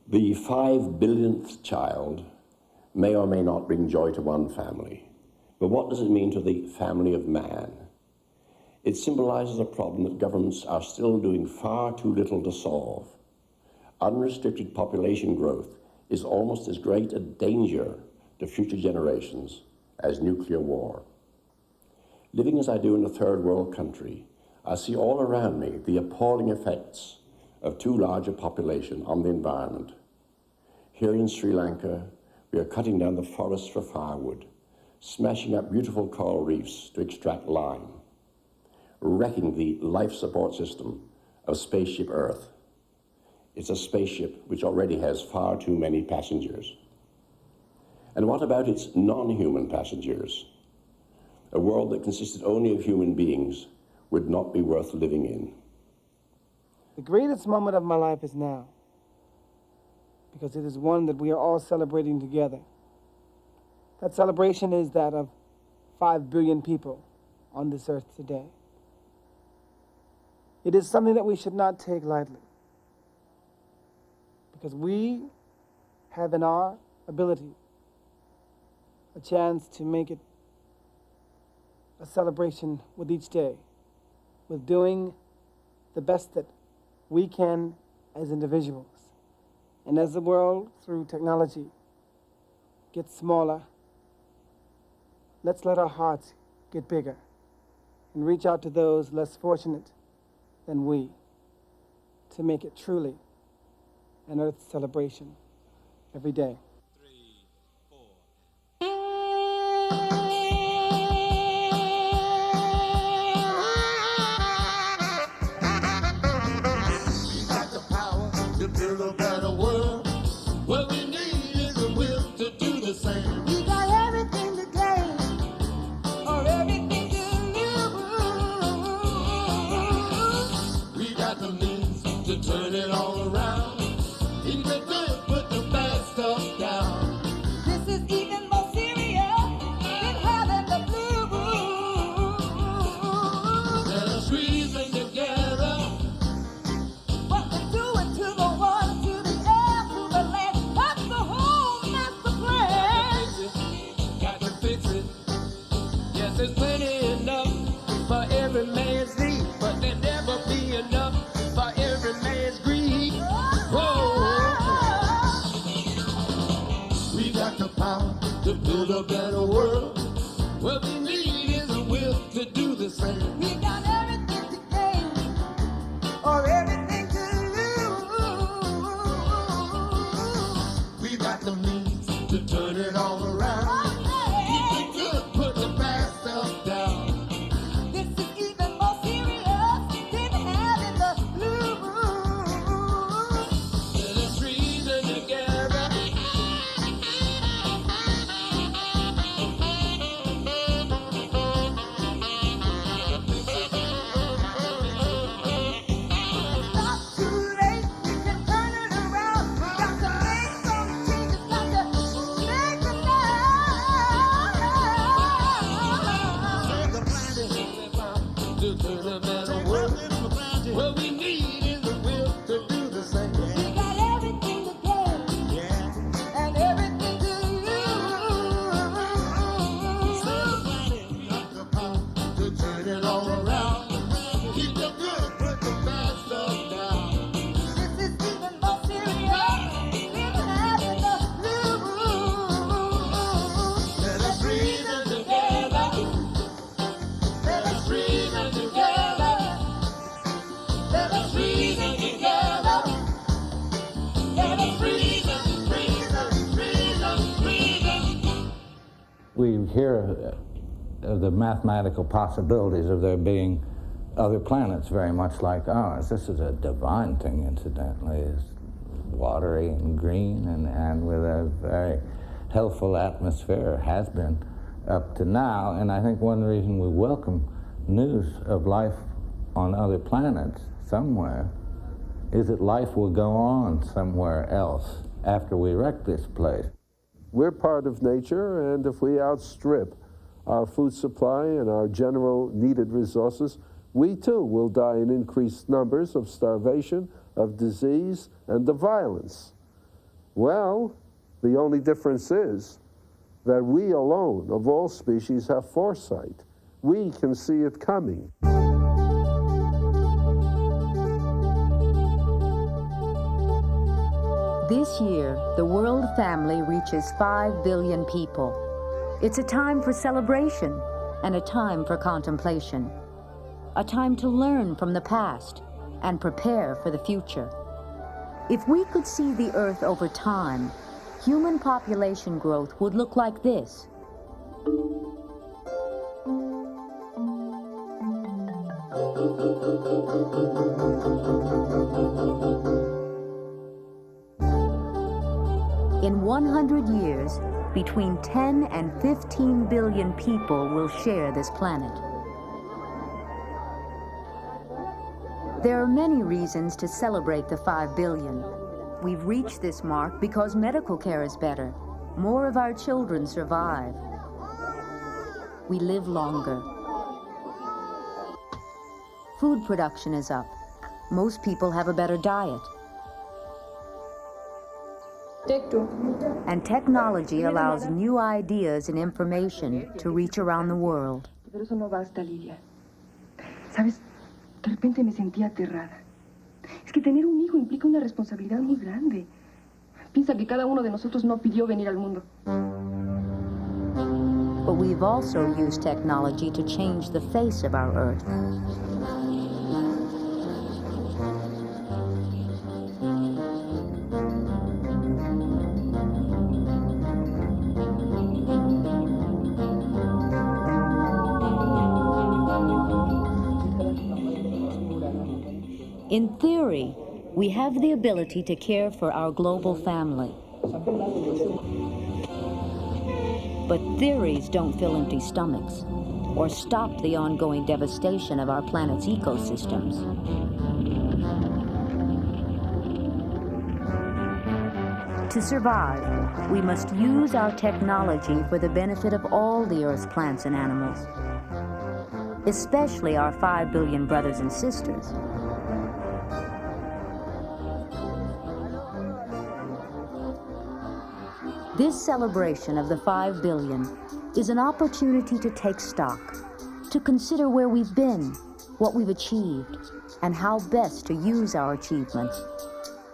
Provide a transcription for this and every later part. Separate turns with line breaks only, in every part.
The 5 billionth child may or may not bring joy to one family, but what does it mean to the family of man? It symbolizes a problem that governments are still doing far too little to solve. Unrestricted population growth is almost as great a danger to future generations as nuclear war. Living as I do in a third world country, I see all around me the appalling effects of too large a population on the environment. Here in Sri Lanka, we are cutting down the forests for firewood, smashing up beautiful coral reefs to extract lime, wrecking the life support system of Spaceship Earth. It's a spaceship which already has far too many passengers. And what about its non-human passengers? A world that consisted only of human beings would not be worth living in.
The greatest moment of my life is now, because it is one that we are all celebrating together. That celebration is that of 5 billion people on this earth today. It is something that we should not take lightly, because we have in our ability a chance to make it a celebration with each day, with doing the best that we can as individuals. And as the world, through technology, gets smaller, let's let our hearts get bigger and reach out to those less fortunate than we to make it truly an Earth celebration every day.
To build a better world, what we need is a will to do the same. We got everything to gain, or everything to lose. We got the means to turn it all around. Keep the good, put the bad stuff down. This is even more serious than having the blues. Let us reason together.
we hear of the mathematical possibilities of there being other planets very much like ours. This is a divine thing, incidentally. It's watery and green and with a very healthful atmosphere, has been up to now. And I think one reason we welcome news of life on other planets somewhere is that life will go on somewhere else after we wreck this place.
We're part of nature, and if we outstrip our food supply and our general needed resources, we too will die in increased numbers of starvation, of disease, and of violence. Well, the only difference is that we alone, of all species, have foresight. We can see it coming.
This year, the world family reaches 5 billion people. It's a time for celebration and a time for contemplation. A time to learn from the past and prepare for the future. If we could see the Earth over time, human population growth would look like this. In 100 years, between 10 and 15 billion people will share this planet. There are many reasons to celebrate the 5 billion. We've reached this mark because medical care is better. More of our children survive. We live longer. Food production is up. Most people have a better diet. And technology allows new ideas and information to reach around the world.
Pero eso no basta, Lidia. ¿Sabes? De repente me sentía aterrada. Es que tener un hijo implica una responsabilidad muy grande. Piensa que cada uno de nosotros no pidió venir al mundo.
But we've also used technology to change the face of our Earth. In theory, we have the ability to care for our global family. But theories don't fill empty stomachs or stop the ongoing devastation of our planet's ecosystems. To survive, we must use our technology for the benefit of all the Earth's plants and animals, especially our 5 billion brothers and sisters. This celebration of the 5 billion is an opportunity to take stock, to consider where we've been, what we've achieved, and how best to use our achievements.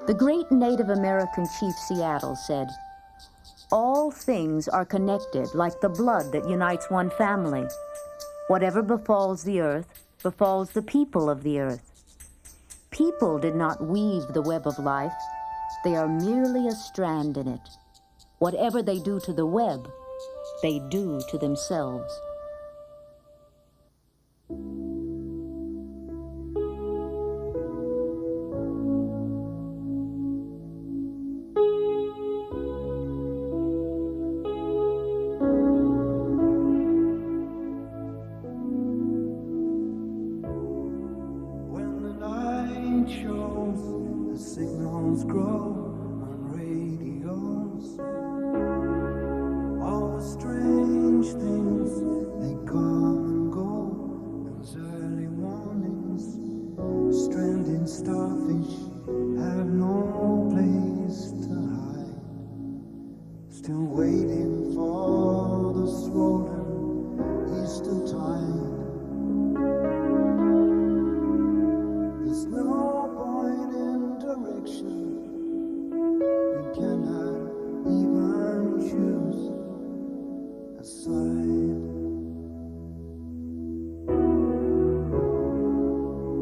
The great Native American chief Seattle said, "All things are connected like the blood that unites one family. Whatever befalls the earth, befalls the people of the earth. People did not weave the web of life. They are merely a strand in it. Whatever they do to the web, they do to themselves."
When the night shows, the signals grow on radios. All the strange things, they come and go. Those early warnings, stranded starfish have no place to hide. Still waiting for the swollen Easter tide. There's no point in direction. We cannot even choose a side.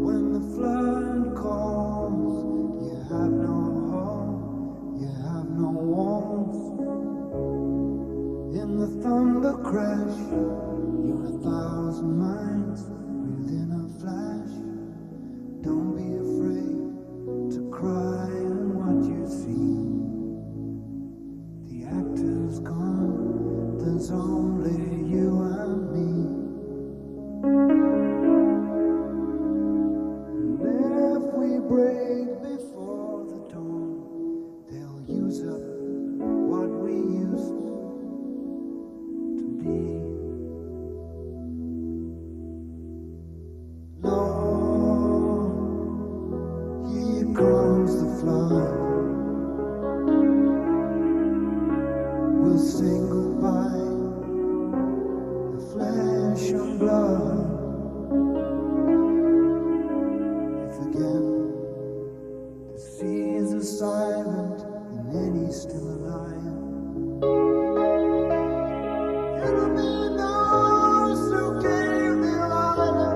When the flood calls, you have no home, you have no walls. crash. You're 1,000 minds within a flash. Don't be afraid to cry in what you see. The actor's gone, there's only you and me. And if we break before the dawn, they'll use up what we used to be. Lord, here comes the flood. We'll say goodbye, the flesh and blood. If again the seas are silent and then he's still alive, it'll be those who gave their honor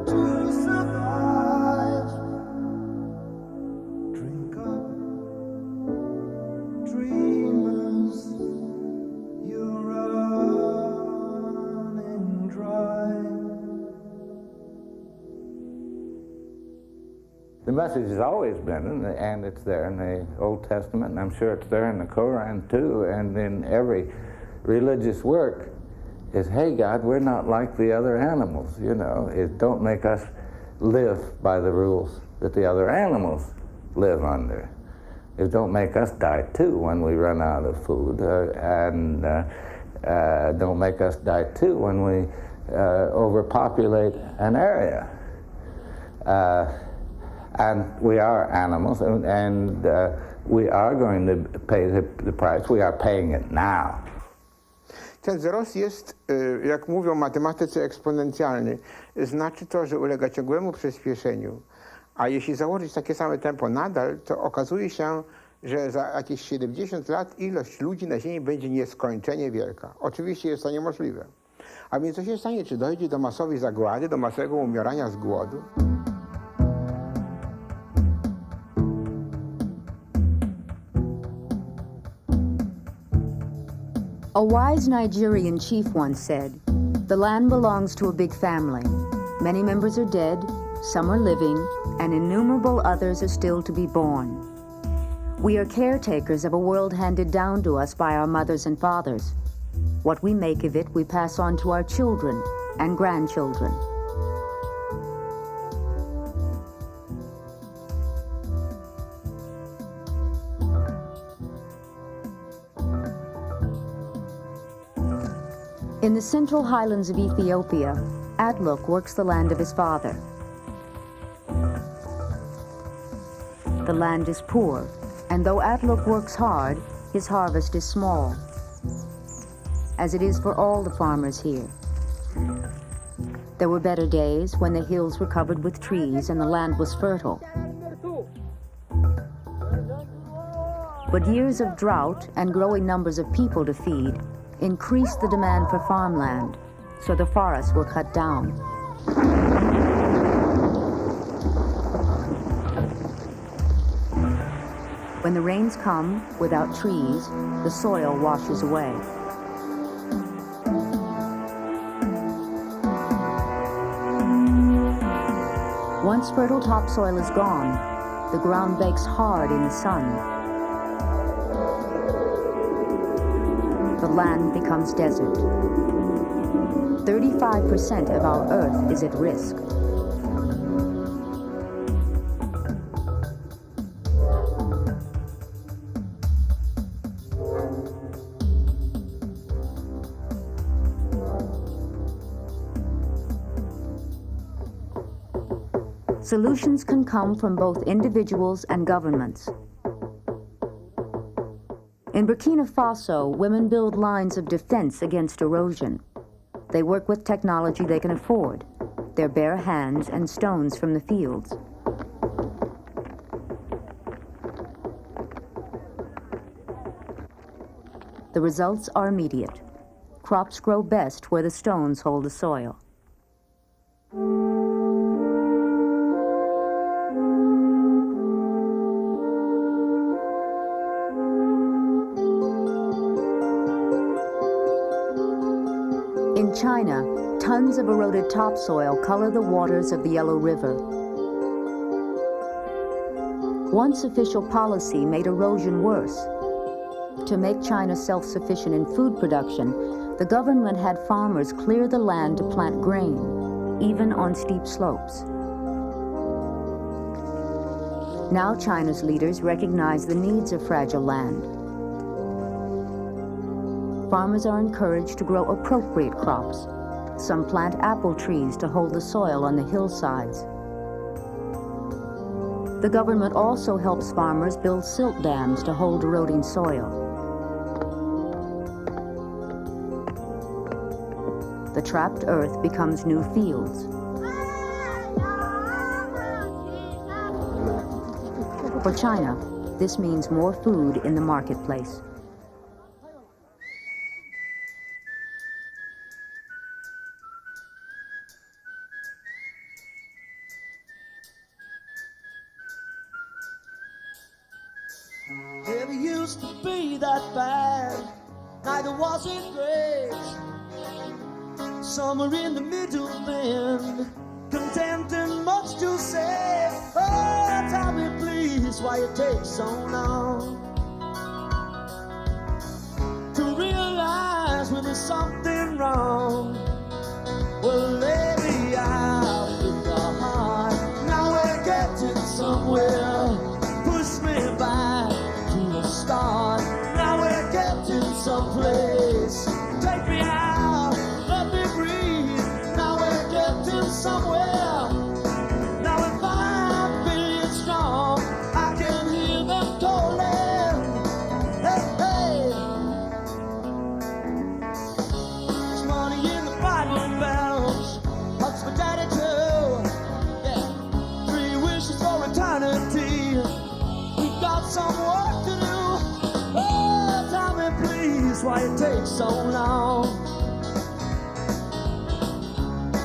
to survive. Drink up, dreamers, you're running dry.
The message has always been, and it's there in the Old Testament, and I'm sure it's there in the Quran too, and in every religious work, is, hey God, we're not like the other animals, you know. Don't make us live by the rules that the other animals live under. Don't make us die too when we run out of food, and don't make us die too when we overpopulate an area. And we are animals, and we are going to pay the price. We are paying it now.
Ten wzrost jest, jak mówią matematycy, eksponencjalny. Znaczy to, że ulega ciągłemu przyspieszeniu. A jeśli założyć takie same tempo nadal, to okazuje się, że za jakieś 70 lat ilość ludzi na Ziemi będzie nieskończenie wielka. Oczywiście jest to niemożliwe. A więc co się stanie? Czy dojdzie do masowej zagłady, do masowego umierania z głodu?
A wise Nigerian chief once said, "The land belongs to a big family. Many members are dead, some are living, and innumerable others are still to be born. We are caretakers of a world handed down to us by our mothers and fathers. What we make of it, we pass on to our children and grandchildren." In the central highlands of Ethiopia, Adluk works the land of his father. The land is poor, and though Adluk works hard, his harvest is small, as it is for all the farmers here. There were better days when the hills were covered with trees and the land was fertile. But years of drought and growing numbers of people to feed increased the demand for farmland, so the forests were cut down. When the rains come without trees, the soil washes away. Once fertile topsoil is gone, the ground bakes hard in the sun. The land becomes desert. 35% of our Earth is at risk. Solutions can come from both individuals and governments. In Burkina Faso, women build lines of defense against erosion. They work with technology they can afford, their bare hands and stones from the fields. The results are immediate. Crops grow best where the stones hold the soil. In China, tons of eroded topsoil color the waters of the Yellow River. Once official policy made erosion worse. To make China self-sufficient in food production, the government had farmers clear the land to plant grain, even on steep slopes. Now China's leaders recognize the needs of fragile land. Farmers are encouraged to grow appropriate crops. Some plant apple trees to hold the soil on the hillsides. The government also helps farmers build silt dams to hold eroding soil. The trapped earth becomes new fields. For China, this means more food in the marketplace.
Never used to be that bad, neither was it great. Somewhere in the middle then, content and much to say. Oh, tell me please why it takes so long to realize when there's something wrong. Well, lay me out with the heart. Now we're getting somewhere. Push me back to the start. Now we're getting someplace. Take me out, let me breathe. Now we're getting somewhere. Now we're 5 billion strong. I can hear them calling. Hey, hey. There's money in the Bible bells. Hugs for daddy too. Yeah. 3 wishes for eternity. We've got some work to do. Oh, tell me please why it takes so long.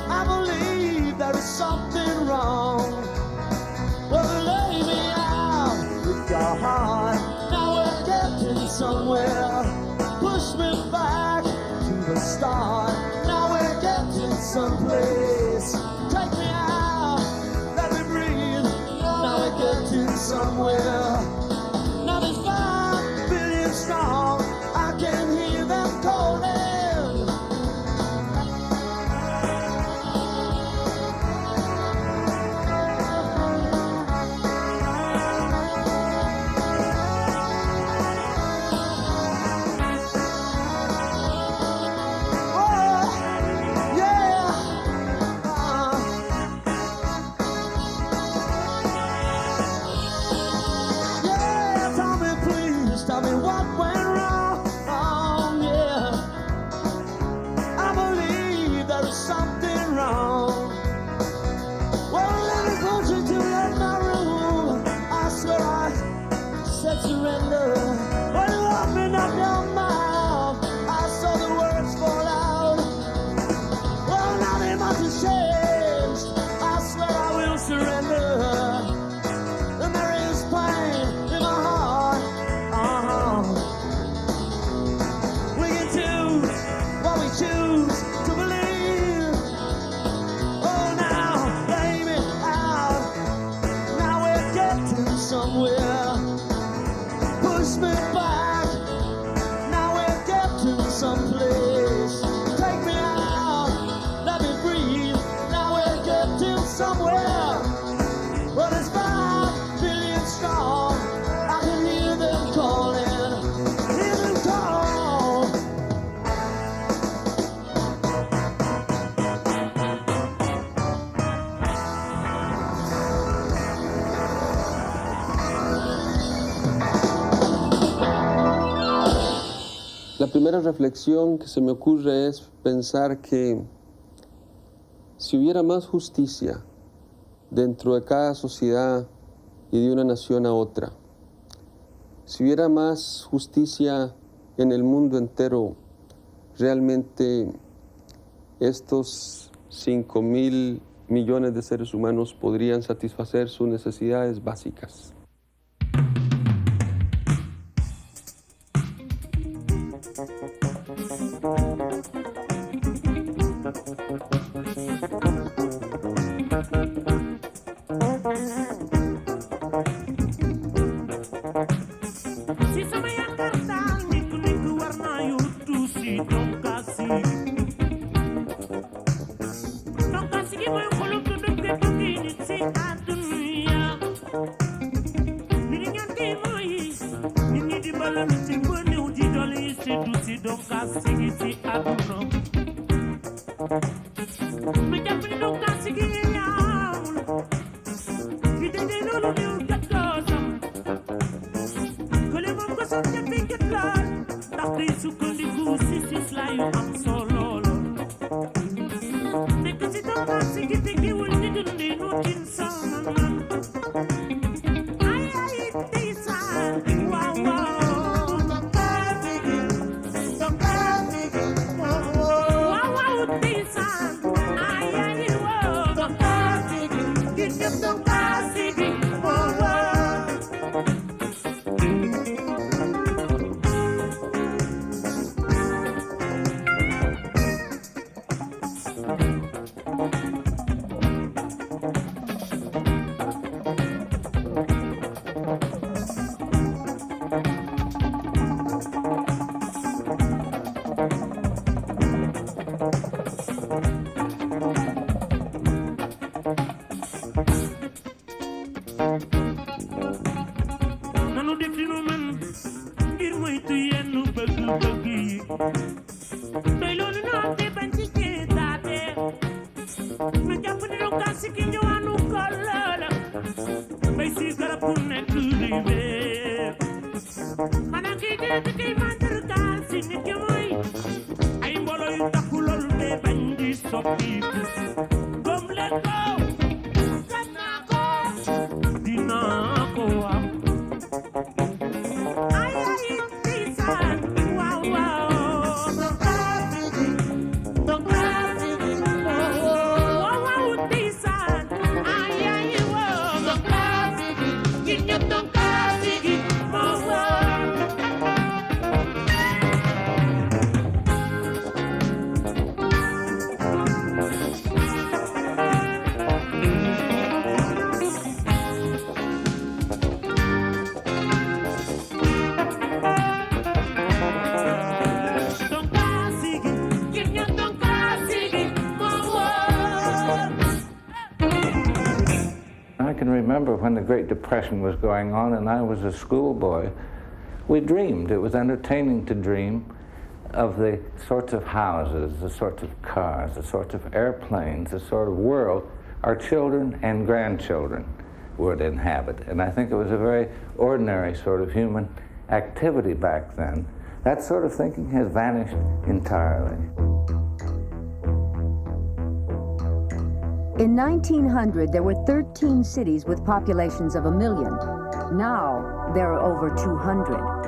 I believe there is something wrong. Well, lay me out with your heart. Now we're getting somewhere. Push me back to the start. Now we're getting someplace. Take me out, let me breathe. Now we're getting somewhere. Now there's 5 billion strong. I can hear them calling. Oh, yeah. Yeah, tell me please, tell me what went wrong. Yeah, I believe there is something wrong. Well, let me push you to in my room. I swear I said surrender. When you opened up your mouth, I saw the words fall out. Well, nothing much has changed. I swear I will surrender. And there is pain in my heart. We can choose what we choose to believe. Oh, now lay me out. Now we're getting somewhere. Push me back. Now we're getting someplace. Take me out. Let me breathe. Now we're getting somewhere. Well, it's 5 billion strong. I can hear them calling. Hear them call.
La primera reflexión que se me ocurre es pensar que si hubiera más justicia dentro de cada sociedad y de una nación a otra, si hubiera más justicia en el mundo entero, realmente estos 5.000 millones de seres humanos podrían satisfacer sus necesidades básicas.
si du si donc ka sigi ci àdduna ma jàpp ni donc ka sigi ñaawul ki dede loolu ñëw jottoosam kële moom ko sax jàppi jot laal ndax day sukkandiku si sis la yu am solo la nekk si donc ka sigi te kiwul di dundi nu insaan
When the Great Depression was going on and I was a schoolboy, we dreamed. It was entertaining to dream of the sorts of houses, the sorts of cars, the sorts of airplanes, the sort of world our children and grandchildren would inhabit. And I think it was a very ordinary sort of human activity back then. That sort of thinking has vanished entirely.
In 1900, there were 13 cities with populations of 1 million. Now, there are over 200.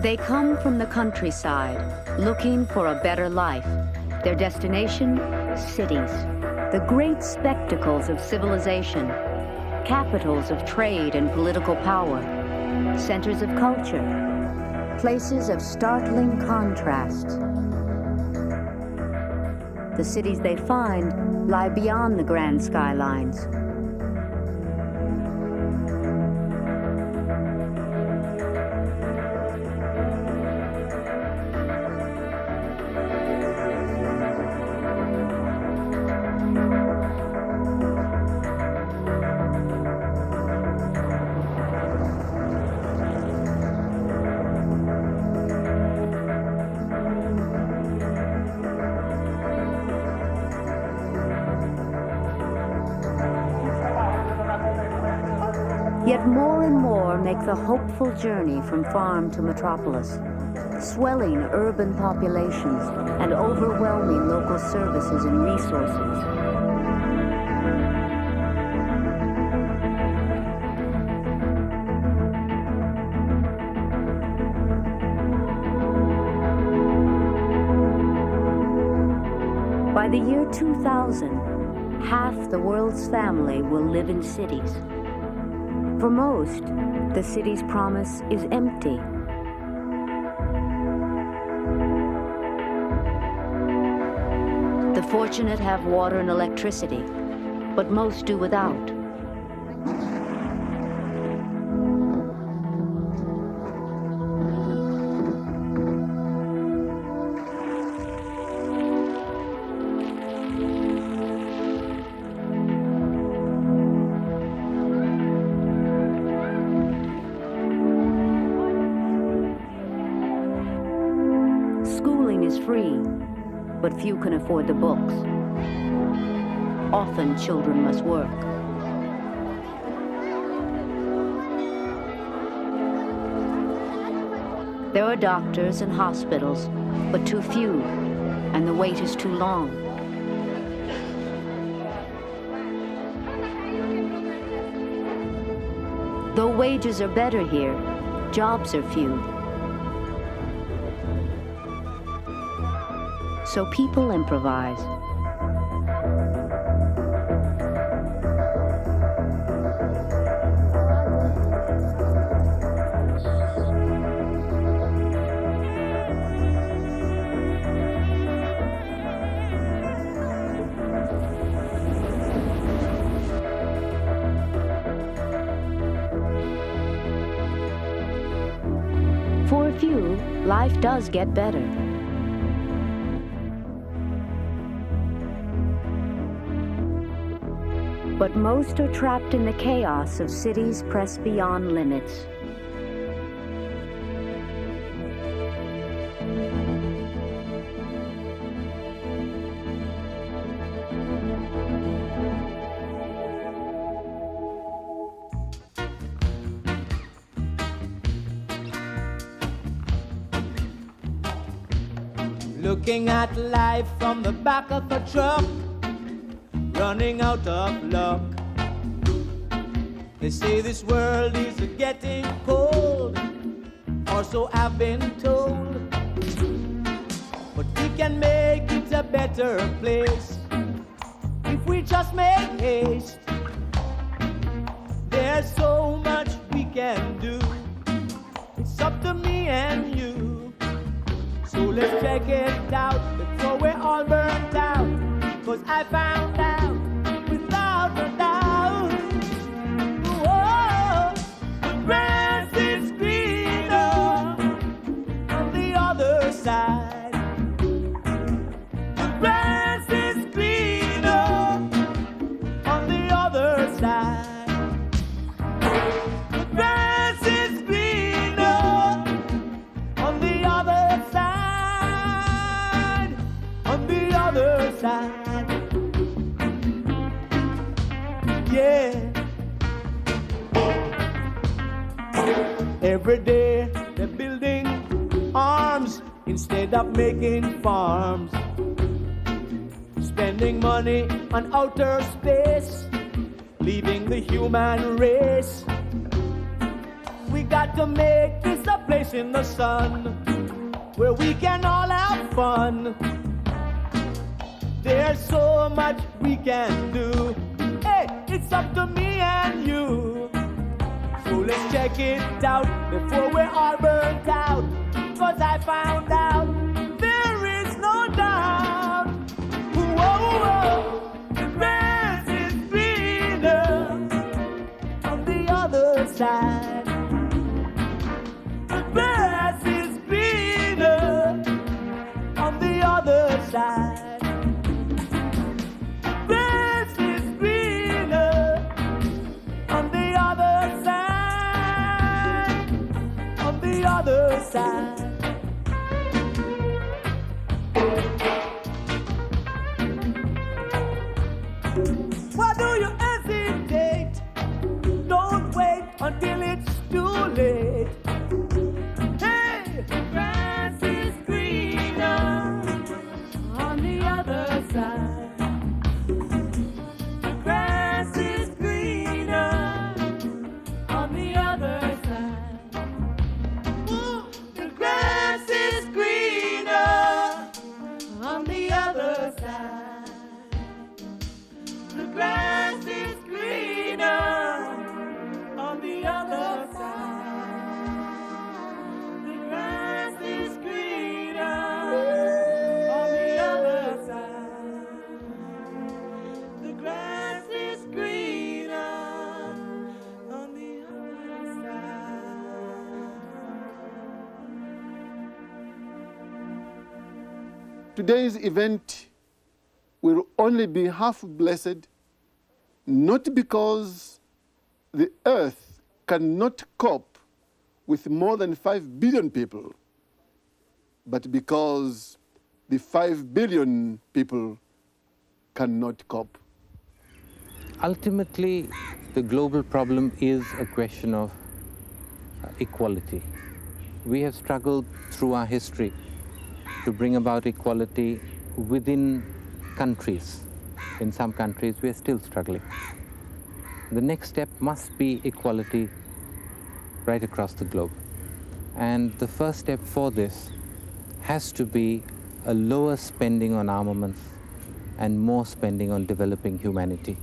They come from the countryside, looking for a better life. Their destination, cities, the great spectacles of civilization, capitals of trade and political power, centers of culture, places of startling contrast. The cities they find lie beyond the grand skylines. Yet more and more make the hopeful journey from farm to metropolis, swelling urban populations and overwhelming local services and resources. By the year 2000, half the world's family will live in cities. For most, the city's promise is empty. The fortunate have water and electricity, but most do without. free, but few can afford the books. Often children must work. There are doctors and hospitals, but too few, and the wait is too long. Though wages are better here, jobs are few. So people improvise. For a few, life does get better. But most are trapped in the chaos of cities pressed beyond limits.
Looking at life from the back of a truck, running out of luck. They say this world is getting cold, or so I've been told. But we can make it a better place if we just make haste. There's so much we can do. It's up to me and you. So let's check it out before we're all burnt out. 'Cause I found out without a doubt, whoa, the grass is greener on the other side. The grass is greener on the other side. The grass is greener on the other side. On the other side. Yeah. Every day they're building arms instead of making farms, spending money on outer space, leaving the human race. We got to make this a place in the sun where we can all have fun. There's so much we can do. Hey, it's up to me and you. So let's check it out before we're all burnt out. 'Cause I found out there is no doubt. Whoa, whoa, the grass is greener on the other side. The grass is greener on the other side. The other side. Why do you hesitate? Don't wait until it's too late. Hey, the grass is greener on the other side. The grass is greener on the other side. The grass is greener on the other side. The grass is greener on the other side. The grass is greener on the other side. The grass is greener on the other side.
Today's event will only be half blessed, not because the earth cannot cope with more than 5 billion people, but because the 5 billion people cannot cope?
Ultimately, the global problem is a question of equality. We have struggled through our history to bring about equality within countries. In some countries, we are still struggling. The next step must be equality right across the globe. And the first step for this has to be a lower spending on armaments and more spending on developing humanity.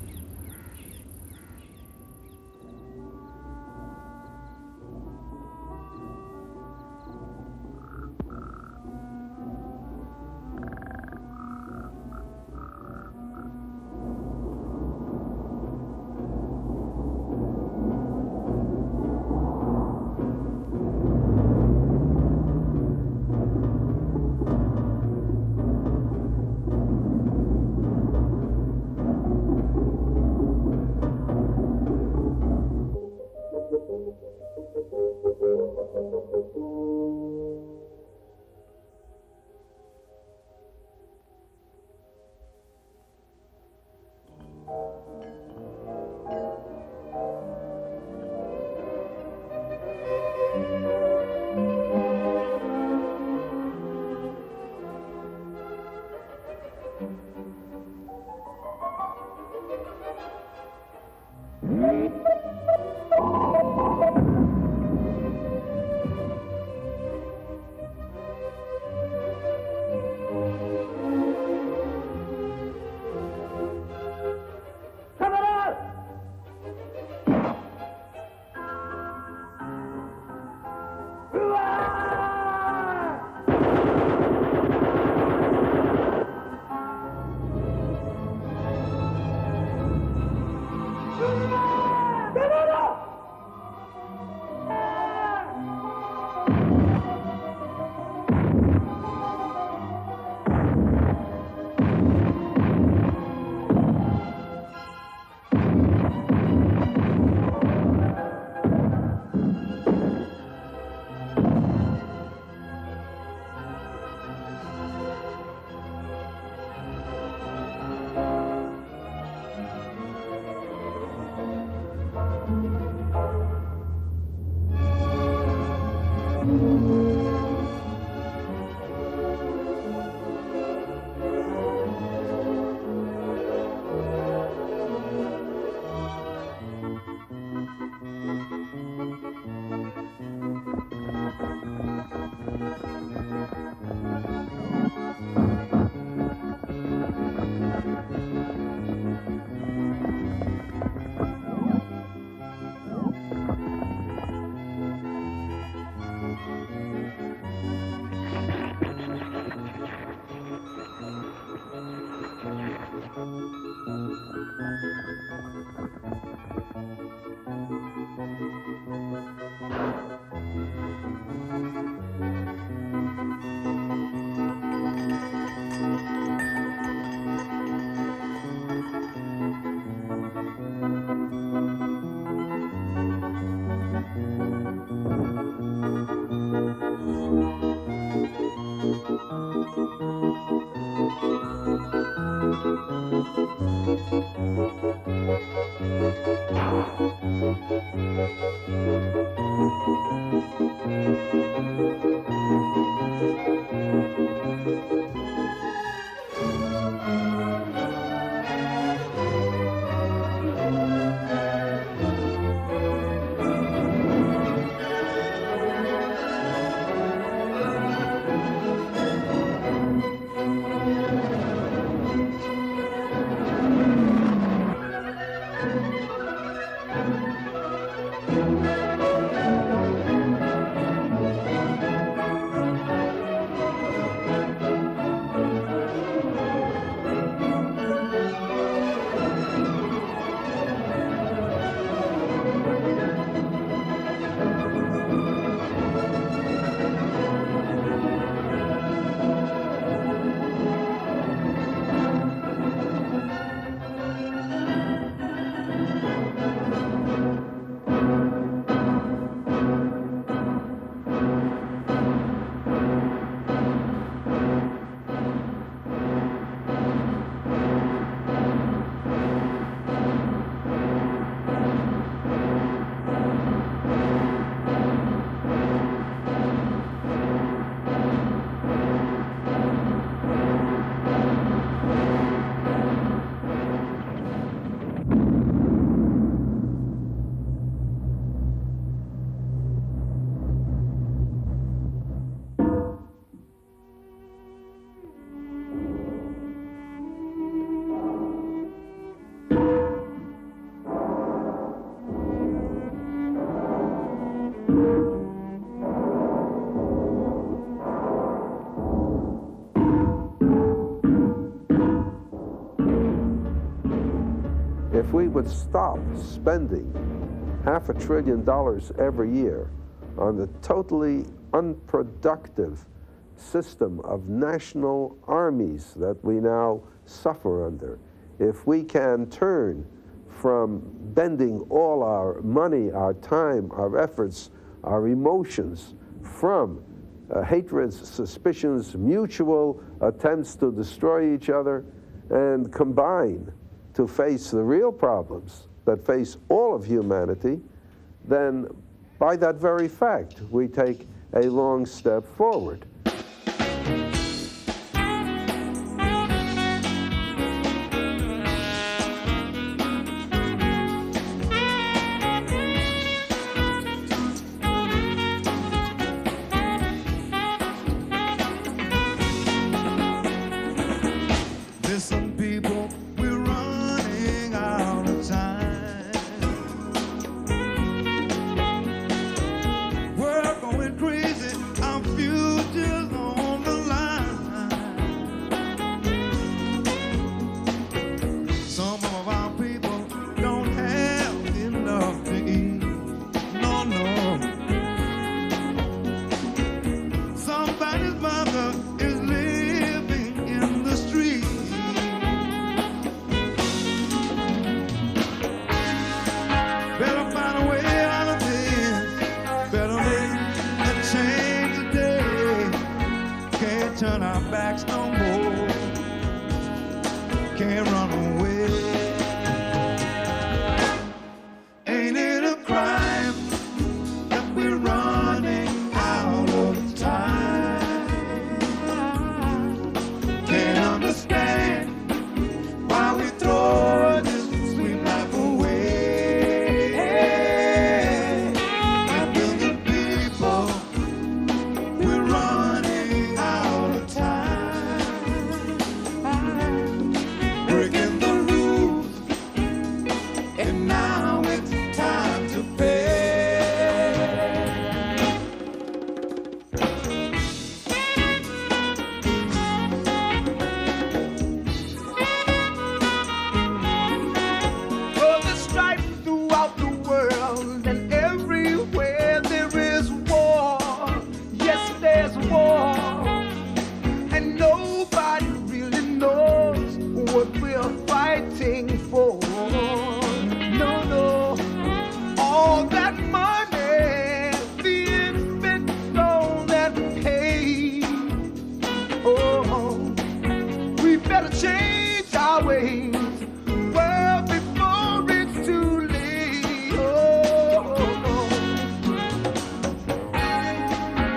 would stop spending $500 billion every year on the totally unproductive system of national armies that we now suffer under, if we can turn from bending all our money, our time, our efforts, our emotions from hatreds, suspicions, mutual attempts to destroy each other, and combine to face the real problems that face all of humanity, then by that very fact, we take a long step forward.
Listen, people, we're running out of time. We're going crazy, our future's on the line. Some of our people don't have enough to eat. No, no. Somebody's mother is living in the street. Better find a way out of this. Better make a change today. Can't turn our backs no more. Can't run away. Ain't it a crime that we're running out of time? Can't understand why we throw this sweet life away. A billion people, we're running out of time. Breaking the rules, and now it's time to pay. Well, there's strife throughout the world, and everywhere there is war. Yes, there's war, and nobody really knows what we're fighting for. No, no, all that money being spent on that paid. Oh, we better change our ways. Well, before it's too late. Oh,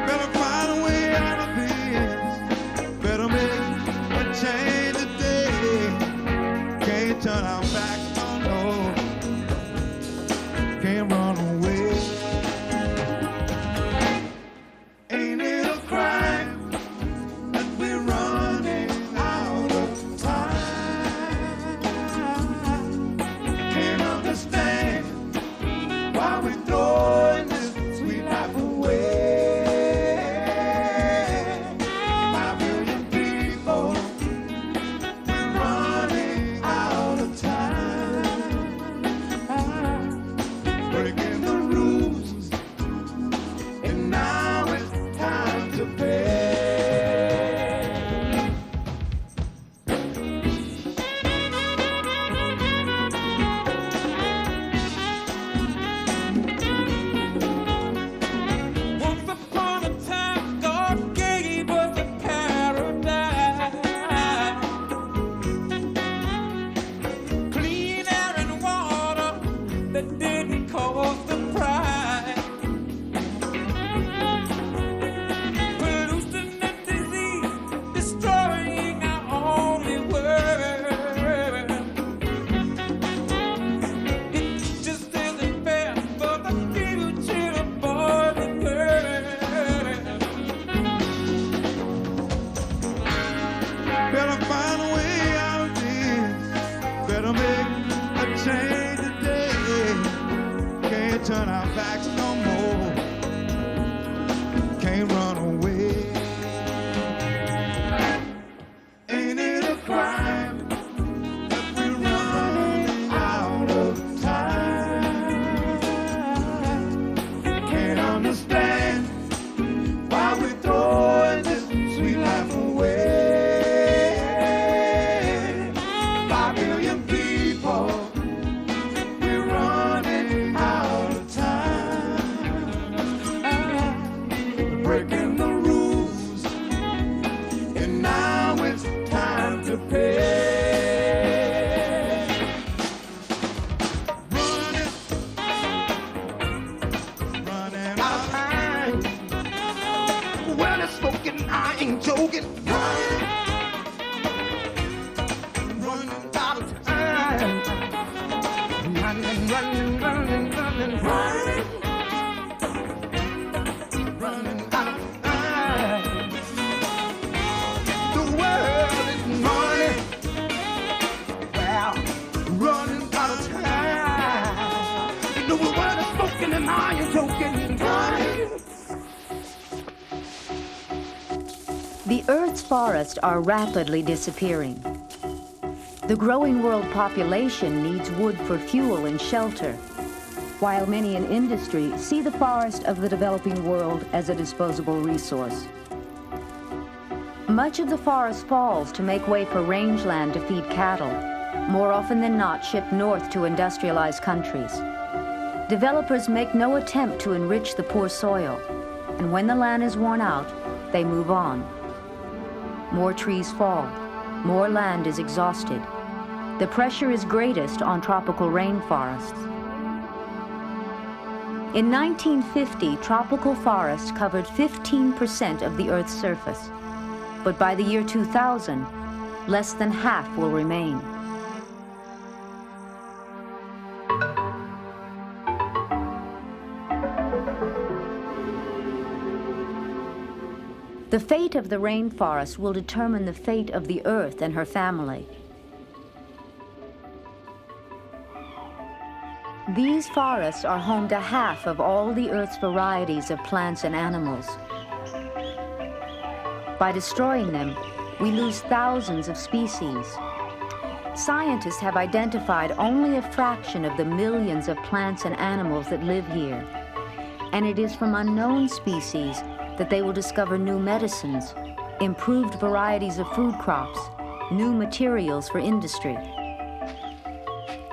better find a way out of this. Better make a change today. Can't turn our backs, no, no. Can't run away. Ain't it a crime that we're running out of time? Can't understand why we're throwing this sweet life away. 5 billion people, we're running out of time. Breaking the rules, and now it's time to pay. Once upon a time, God gave us a paradise. Clean air and water that didn't cost the price. Pollution and disease destroying our only world. It just isn't fair for the future boys and girls. Better find a way out of this. Better make a change today. Can't turn our backs no more. Can't run away. Ain't it a crime that we're running out of smoking, running out of time. Running, running, running, running, running. Running out of time. The world is running. Well, running out of time. The world is smoking and I am joking. Running.
The Earth's forests are rapidly disappearing. The growing world population needs wood for fuel and shelter, while many in industry see the forest of the developing world as a disposable resource. Much of the forest falls to make way for rangeland to feed cattle, more often than not shipped north to industrialized countries. Developers make no attempt to enrich the poor soil, and when the land is worn out, they move on. More trees fall, more land is exhausted. The pressure is greatest on tropical rainforests. In 1950, tropical forests covered 15% of the Earth's surface. But by the year 2000, less than half will remain. The fate of the rainforest will determine the fate of the Earth and her family. These forests are home to half of all the Earth's varieties of plants and animals. By destroying them, we lose thousands of species. Scientists have identified only a fraction of the millions of plants and animals that live here. And it is from unknown species that they will discover new medicines, improved varieties of food crops, new materials for industry.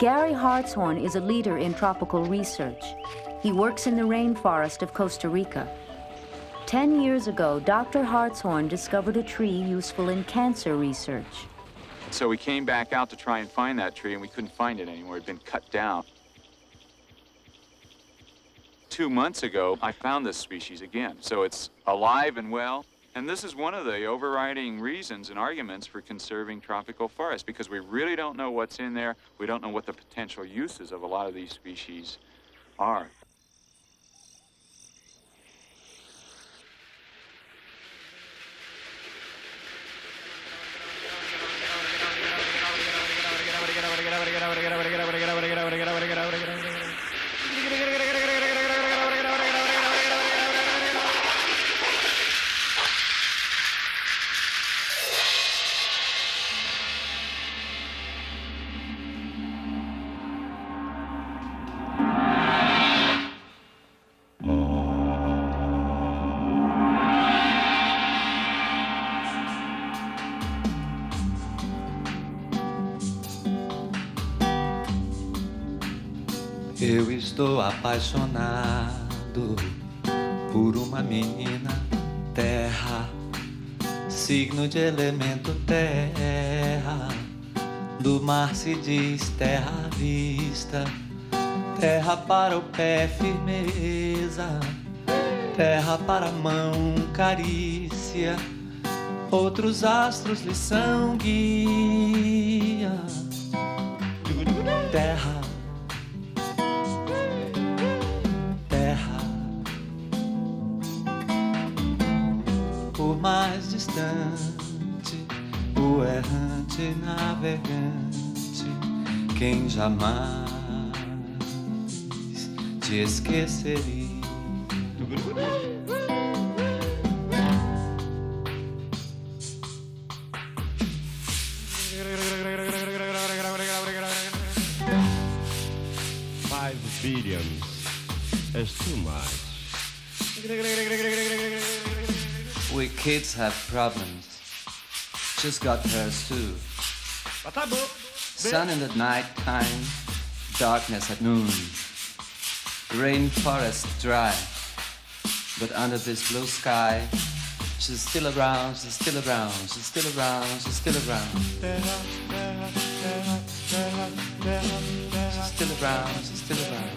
Gary Hartshorn is a leader in tropical research. He works in the rainforest of Costa Rica. 10 years ago, Dr. Hartshorn discovered a tree useful in cancer research.
So we came back out to try and find that tree, and we couldn't find it anymore. It had been cut down. 2 months ago, I found this species again. So it's alive and well. And this is one of the overriding reasons and arguments for conserving tropical forests, because we really don't know what's in there. We don't know what the potential uses of a lot of these species are.
Eu estou apaixonado por uma menina terra, signo de elemento terra. Do mar se diz terra à vista, terra para o pé firmeza, terra para a mão carícia, outros astros lhe são guia. Terra, por mais distante, o errante navegante, quem jamais te esqueceria.
$5 billion is too much.
We kids have problems. Just got hers too. Sun in the night time, darkness at noon. Rainforest dry, but under this blue sky, she's still around, she's still around, she's still around, she's still around. She's still around, she's still around.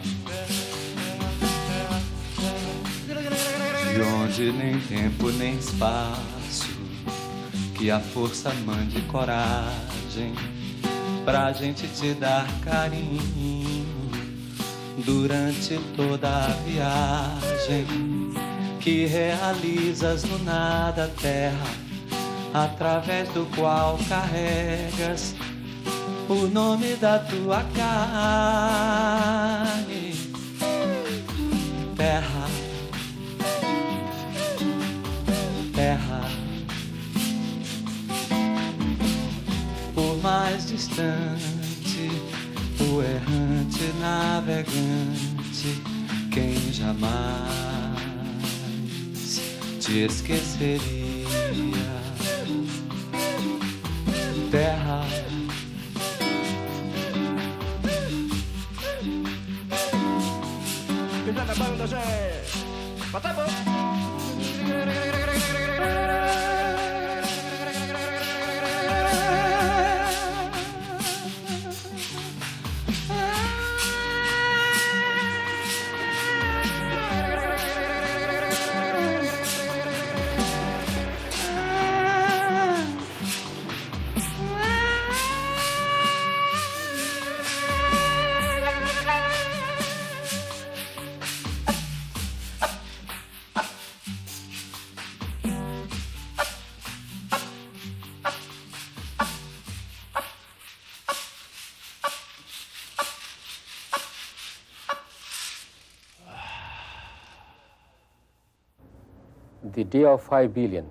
De onde nem tempo nem espaço que a força mande coragem pra gente te dar carinho durante toda a viagem que realizas no nada a terra, através do qual carregas o nome da tua carne. Terra, terra, por mais distante, o errante navegante, quem jamais te esqueceria. Terra,
The Day of 5 billion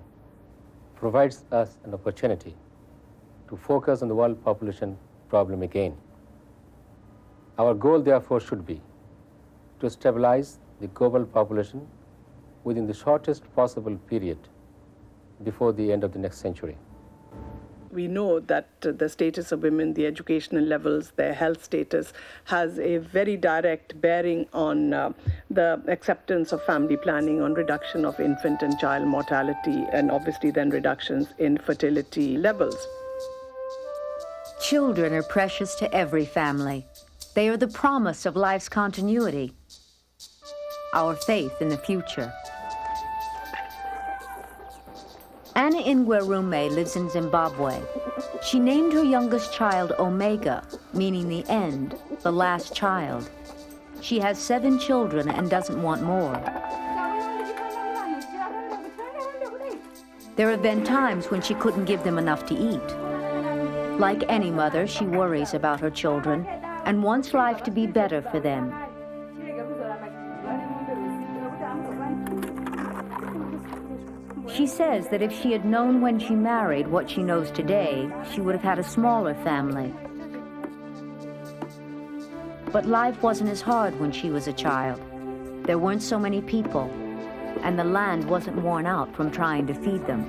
provides us an opportunity to focus on the world population problem again. Our goal, therefore, should be to stabilize the global population within the shortest possible period before the end of the next century.
We know that the status of women, the educational levels, their health status has a very direct bearing on the acceptance of family planning, on reduction of infant and child mortality, and obviously then reductions in fertility levels.
Children are precious to every family. They are the promise of life's continuity, our faith in the future. Anna Ingwerume lives in Zimbabwe. She named her youngest child Omega, meaning the end, the last child. She has 7 children and doesn't want more. There have been times when she couldn't give them enough to eat. Like any mother, she worries about her children and wants life to be better for them. She says that if she had known when she married what she knows today, she would have had a smaller family. But life wasn't as hard when she was a child. There weren't so many people, and the land wasn't worn out from trying to feed them.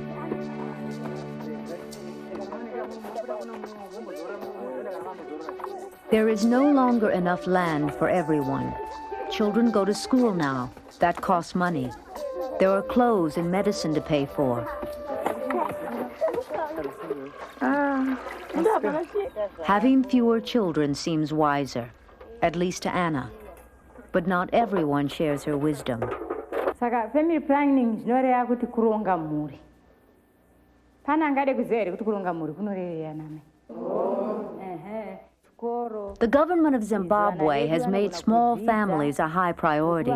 There is no longer enough land for everyone. Children go to school now. That costs money. There are clothes and medicine to pay for. Having fewer children seems wiser, at least to Anna. But not everyone shares her wisdom.
Saka family planning zvinoreva kuti kuronga mhuri. Pana angade kuziva here kuti kuronga mhuri kunorevei nami.
The government of Zimbabwe has made small families a high priority,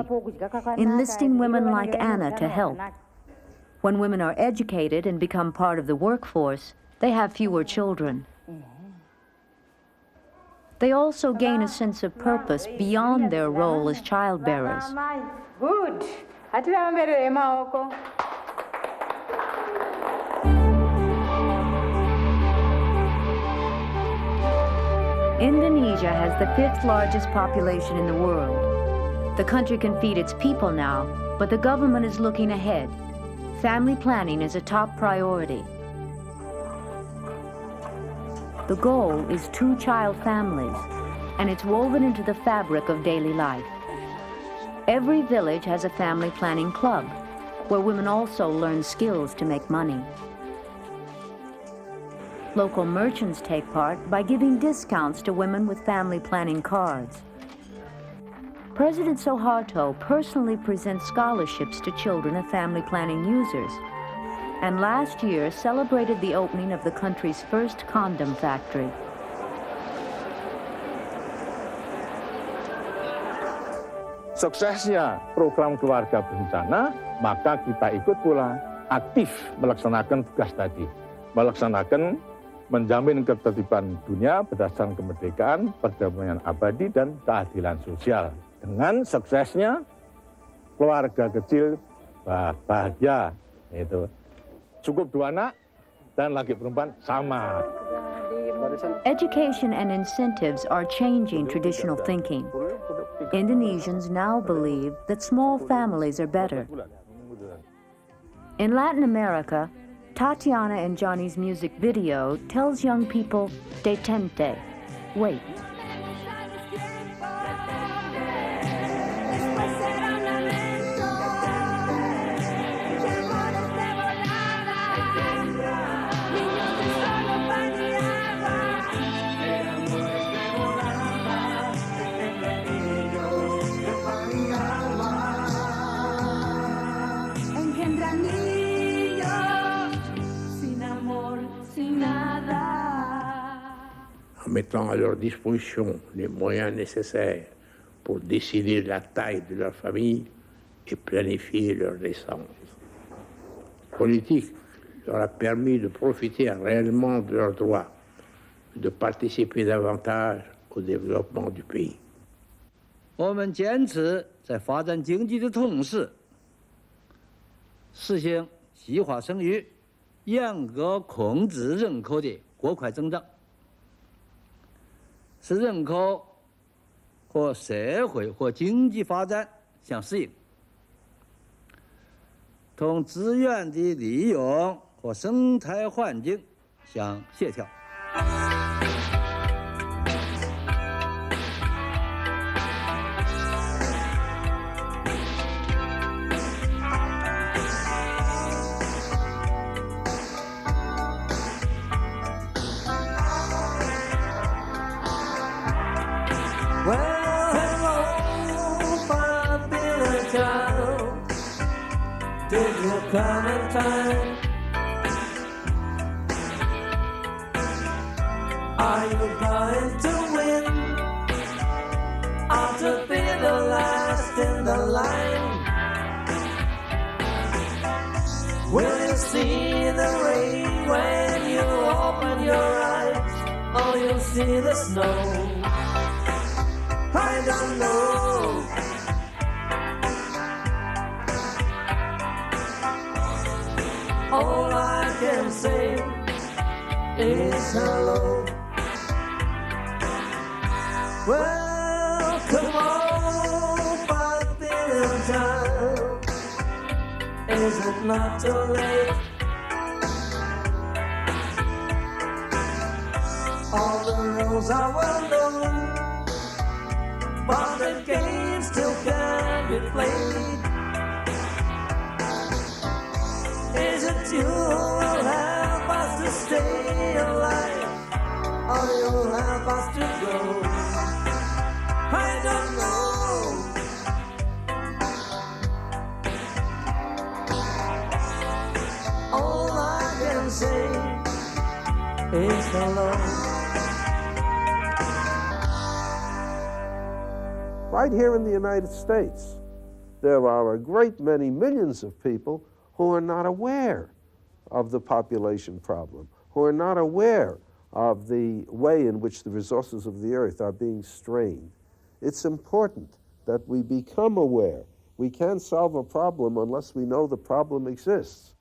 enlisting women like Anna to help. When women are educated and become part of the workforce, they have fewer children. They also gain a sense of purpose beyond their role as childbearers.
Good.
Indonesia has the 5th largest population in the world. The country can feed its people now, but the government is looking ahead. Family planning is a top priority. The goal is 2-child families, and it's woven into the fabric of daily life. Every village has a family planning club, where women also learn skills to make money. Local merchants take part by giving discounts to women with family planning cards. President Suharto personally presents scholarships to children of family planning users. and last year celebrated the opening of the country's first condom factory.
Suksesnya program keluarga berencana, maka kita ikut pula aktif melaksanakan tugas tadi. Melaksanakan menjamin ketertiban dunia berdasarkan kemerdekaan, perdamaian abadi, dan keadilan sosial. Dengan suksesnya keluarga kecil bahagia, itu cukup 2 anak dan lagi perempuan sama.
Education and incentives are changing traditional thinking. Indonesians now believe that small families are better. In Latin America, Tatiana and Johnny's music video tells young people, detente, wait.
En mettant à leur disposition les moyens nécessaires pour décider de la taille de leur famille et planifier leur naissance. La politique leur a permis de profiter réellement de leurs droits, de participer davantage au développement du pays.
我们坚持在发展经济的同时，实行计划生育，严格控制人口的过快增长，使人口和社会和经济发展相适应，同资源的利用和生态环境相协调。
Come in time. Are you going to win? Or to be the last in the line? Will you see the rain when you open your eyes? Or you'll see the snow? I don't know. All I can say is hello. Well, come on, 5 billion child. Is it not too late? All the rules are well known, but the game still can be played. Is it you will help us to stay alive, or you'll help us to go? I don't know. All I can say is hello.
Right here in the United States, there are a great many millions of people who are not aware of the population problem, who are not aware of the way in which the resources of the earth are being strained. It's important that we become aware. We can't solve a problem unless we know the problem exists.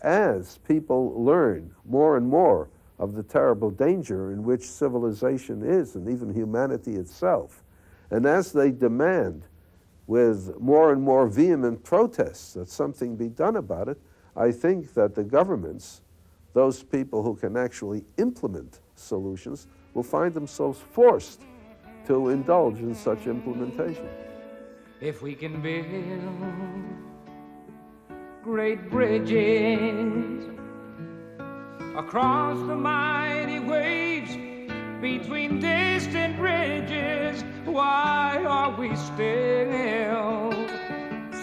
As people learn more and more of the terrible danger in which civilization is, and even humanity itself, and as they demand with more and more vehement protests that something be done about it, I think that the governments, those people who can actually implement solutions, will find themselves forced to indulge in such implementation.
If we can build great bridges across the mighty waves between distant ridges, why are we still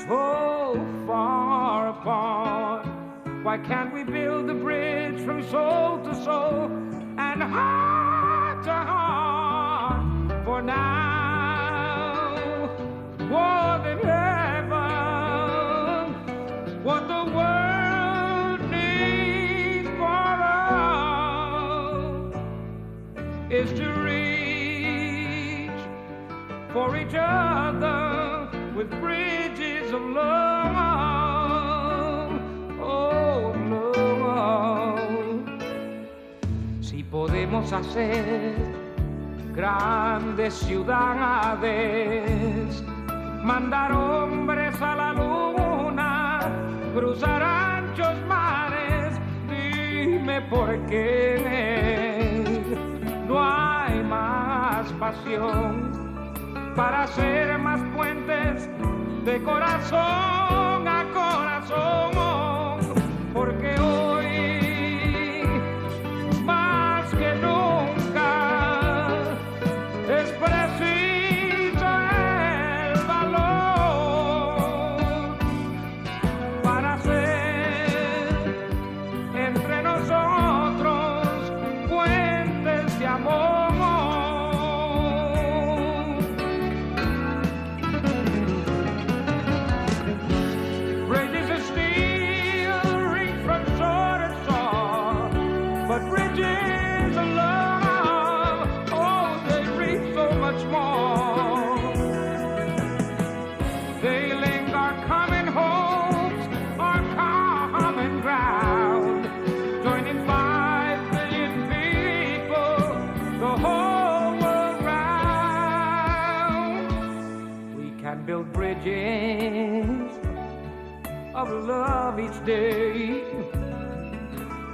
so far apart? Why can't we build a bridge from soul to soul and heart to heart? For now, more than ever, what the world needs for us is to reach for each other with bridges of love, oh love. Si podemos hacer grandes ciudades, mandar hombres a la luna, cruzar anchos mares, dime por qué no hay más pasión para hacer más puentes de corazón a corazón, porque hoy más que nunca es preciso el valor para hacer entre nosotros puentes de amor. Bridges of steel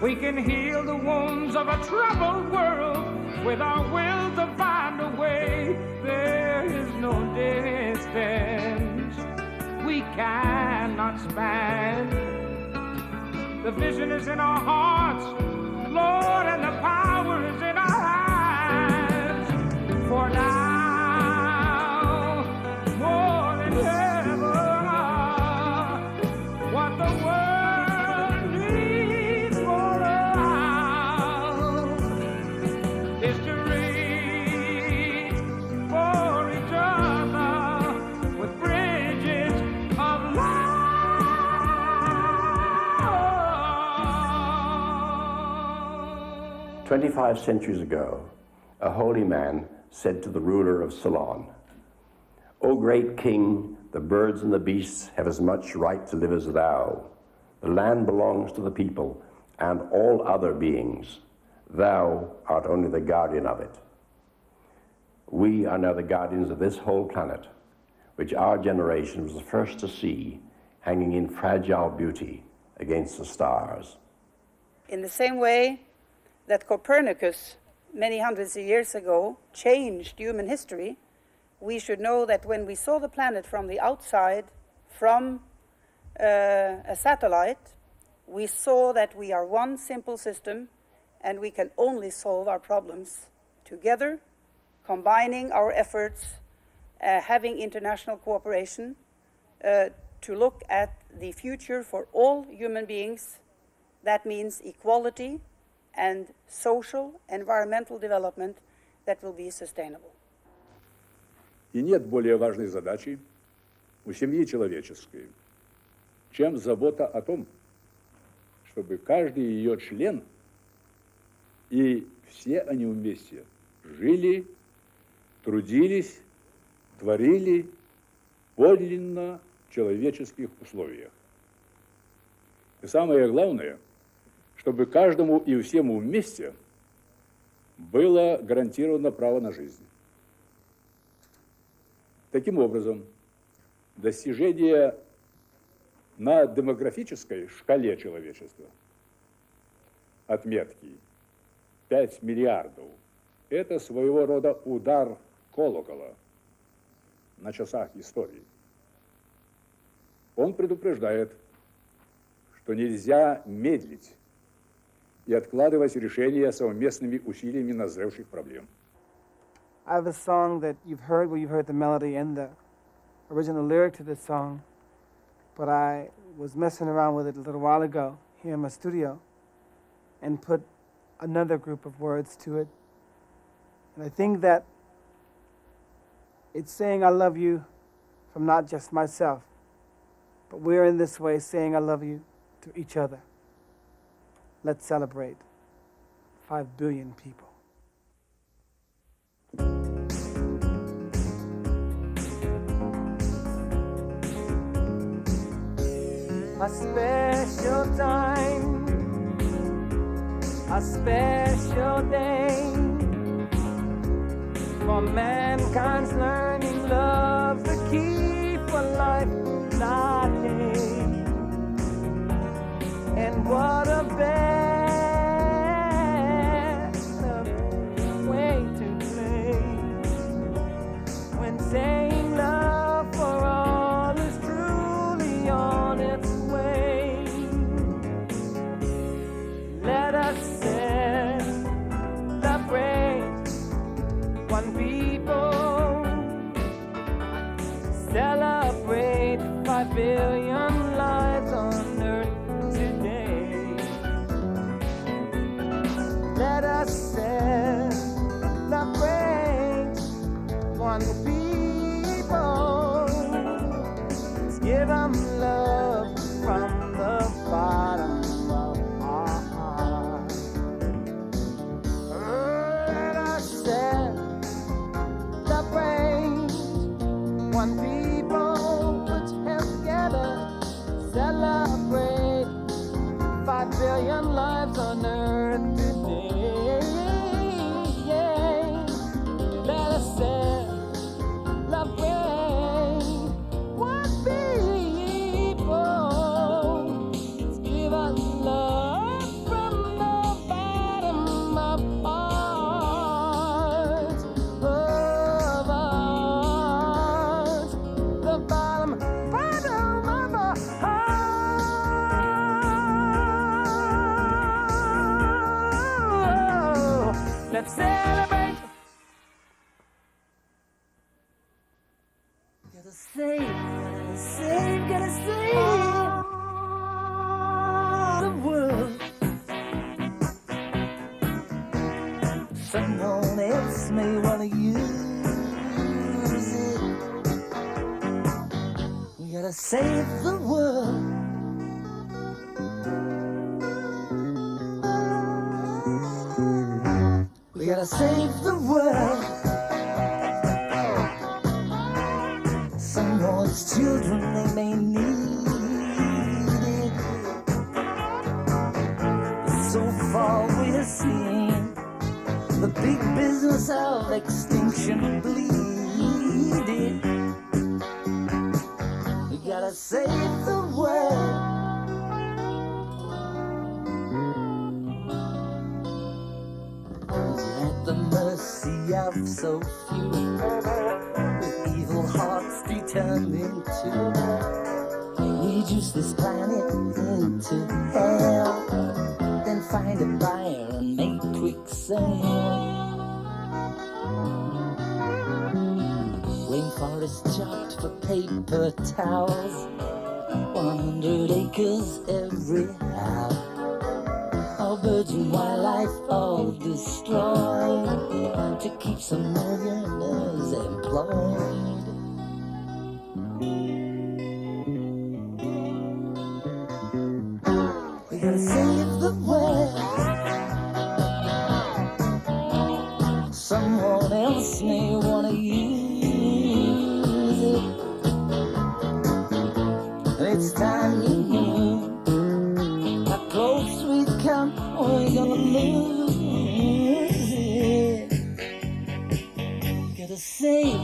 We can heal the wounds of a troubled world with our will to find a way. There is no distance we cannot span. The vision is in our hearts, Lord, and the power is in our hands. For now, more than ever, what the world needs more of is to reach for each other with bridges of love.
25 centuries ago, a holy man said to the ruler of Ceylon, "O great king, the birds and the beasts have as much right to live as thou. The land belongs to the people and all other beings. Thou art only the guardian of it." We are now the guardians of this whole planet, which our generation was the first to see hanging in fragile beauty against the stars.
In the same way that Copernicus, many hundreds of years ago, changed human history, we should know that when we saw the planet from the outside, from a satellite, we saw that we are one simple system and we can only solve our problems together, combining our efforts, having international cooperation to look at the future for all human beings. That means equality and social, environmental development that will be sustainable.
И нет более важной задачи у семьи человеческой, чем забота о том, чтобы каждый ее член и все они вместе жили, трудились, творили подлинно человеческих условиях. И самое главное, чтобы каждому и всему вместе было гарантировано право на жизнь. Таким образом, достижение на демографической шкале человечества отметки 5 миллиардов – это своего рода удар колокола на часах истории. Он предупреждает, что нельзя медлить и откладывать решение совместными усилиями назревших проблем.
I have a song that you've heard, where you've heard the melody and the original lyric to this song, but I was messing around with it a little while ago here in my studio and put another group of words to it. And I think that it's saying I love you from not just myself, but we're in this way saying I love you to each other. Let's celebrate 5 billion people. A special time, a special day for mankind's learning love, the key for life lasting. And what a better way to play when saying love for all is truly on its way. Let us celebrate one people, celebrate 5 billion lives on earth today. Let us celebrate one people. Let's give them love from the bottom of our hearts. Let us celebrate one people, put your hands together, celebrate 5 billion lives on earth today. Let us celebrate one people. Let's give us love from the
gotta celebrate. Gotta save the world. Someone else may wanna use it. We gotta save the world. We gotta save the world. Someone's children, they may need it. So far we're seeing the big business of extinction bleeding. We gotta save the world. At the mercy of so few, with evil hearts determined to reduce this planet into hell, then find a buyer and make quick sale. Rainforest chopped for paper towels, 100 acres every hour. Our birds and wildlife all destroyed to keep some millionaires employed. We gotta save the world. Someone else may wanna use it, and it's time you knew how close we come. We're gonna lose it. Gotta save